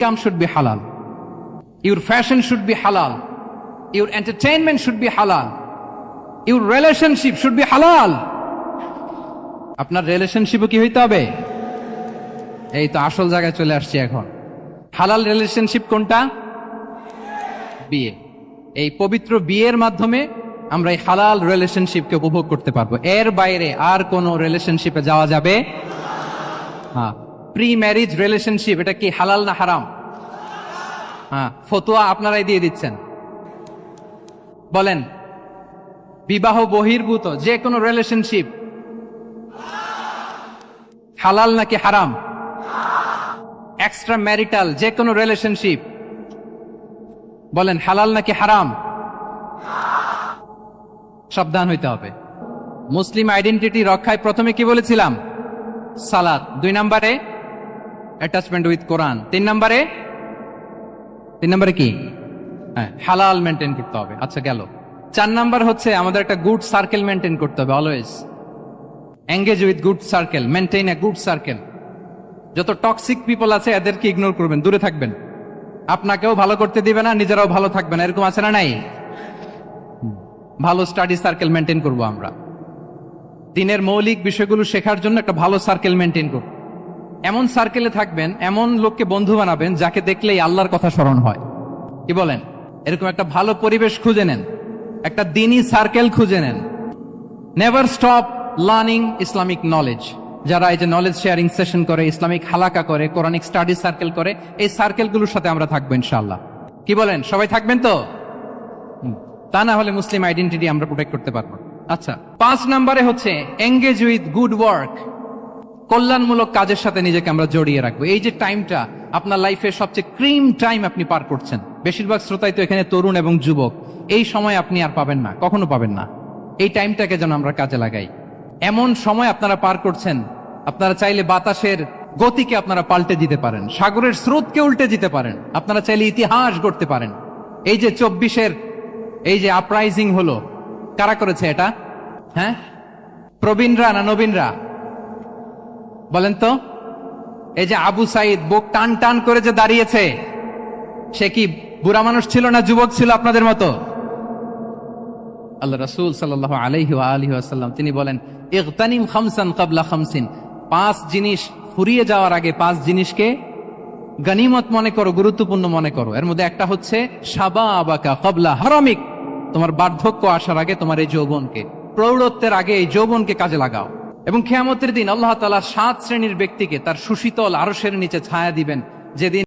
income should be halal. Your fashion should be halal. Your entertainment should be halal. Your relationship should be halal. আপনার রিলেশনশিপও কি হইতে হবে? এই তো আসল জায়গায় চলে আসছি এখন। হালাল রিলেশনশিপ কোনটা? বিয়ে। এই পবিত্র বিয়ের মাধ্যমে আমরা এই হালাল রিলেশনশিপকে উপভোগ করতে পারবো। এর বাইরে আর কোনো রিলেশনশিপে যাওয়া যাবে? হ্যাঁ। প্রি ম্যারিজ রিলেশনশিপ এটা কি হালাল না হারাম? হ্যাঁ, ফতোয়া আপনারাই দিয়ে দিচ্ছেন। বলেন, বিবাহ বহির্ভূত যে কোনো রিলেশনশিপ হালাল নাকি হারাম? এক্সট্রা ম্যারিটাল যে কোনো রিলেশনশিপ বলেন হালাল নাকি হারাম? সাবধান হইতে হবে। মুসলিম আইডেন্টিটি রক্ষায় প্রথমে কি বলেছিলাম? সালাত। 2 নম্বরে অ্যাটাচমেন্ট উইথ কোরআন। 3 নম্বরে কি? হ্যাঁ, হালাল মেনটেন করতে হবে। আচ্ছা গেল। 4 নাম্বার হচ্ছে আমাদের একটা গুড সার্কেল মেনটেন করতে হবে। Always engage with good circle, maintain a good circle. যত টক্সিক পিপল আছে এদেরকে ইগনোর করবেন, দূরে থাকবেন। আপনাকেও ভালো করতে দিবে না, নিজেরাও ভালো থাকবেন। এরকম আছে না নাই? ভালো স্টাডি সার্কেল মেনটেন করব আমরা। দিনের মৌলিক বিষয়গুলো শেখার জন্য একটা ভালো সার্কেল মেনটেন করব। এমন সার্কেলে থাকবেন, এমন লোককে বন্ধু বানাবেন যাকে দেখলেই আল্লাহর কথা স্মরণ হয়। কি বলেন? এরকম একটা ভালো পরিবেশ খুঁজে নেন, একটা দ্বীনি সার্কেল খুঁজে নেন। Never stop learning Islamic knowledge. যারা এই যে নলেজ শেয়ারিং সেশন করে, ইসলামিক হালাকা করে, কোরআনিক স্টাডি সার্কেল করে, এই সার্কেলগুলোর সাথে আমরা থাকবো ইনশাআল্লাহ। কি বলেন? সবাই থাকবেন তো? তা না হলে মুসলিম আইডেন্টিটি আমরা প্রোটেক্ট করতে পারবো। আচ্ছা, 5 নম্বরে হচ্ছে এঙ্গেজ উইথ গুড ওয়ার্ক। কল্যাণমূলক কাজের সাথে নিজেকে আমরা জড়িয়ে রাখবো। এই যে টাইমটা আপনার লাইফের সবচেয়ে ক্রিম টাইম আপনি পার করছেন। বেশিরভাগ শ্রোতাই তো এখানে তরুণ এবং যুবক। এই সময় আপনি আর পাবেন না, কখনো পাবেন না। এই টাইমটাকে যেন আমরা কাজে লাগাই। এমন সময় আপনারা পার করছেন, আপনারা চাইলে বাতাসের গতিকে আপনারা পাল্টে দিতে পারেন, সাগরের স্রোতকে উল্টে দিতে পারেন, আপনারা চাইলে ইতিহাস গড়তে পারেন। এই যে 24-এর এই যে আপরাইজিং হলো, কারা করেছে এটা? হ্যাঁ, প্রবীণরা না নবীনরা? বলেন তো। এই যে আবু সাইদ বুক টান টান করে যে দাঁড়িয়েছে, সে কি বুড়া মানুষ ছিল না যুবক ছিল আপনাদের মতো? আল্লাহ রাসূল সাল্লাল্লাহু আলাইহি ওয়া আলিহি ওয়াসাল্লাম তিনি বলেন, ইগতানিম খামসান ক্বাবলা খামসিন। 5 জিনিস ফুরিয়ে যাওয়ার আগে 5 জিনিসকে গনিমত মনে করো, গুরুত্বপূর্ণ মনে করো। এর মধ্যে একটা হচ্ছে শাবাবাকা ক্বাবলা হারামিক। তোমার বার্ধক্য আসার আগে তোমার এই যৌবনকে, প্রৌঢ়ত্বের আগে এই যৌবনকে কাজে লাগাও। এবং কিয়ামতের দিন আল্লাহ তাআলা 7 শ্রেণীর ব্যক্তিকে তার সুশীতল আরশের নিচে ছায়া দিবেন, যেদিন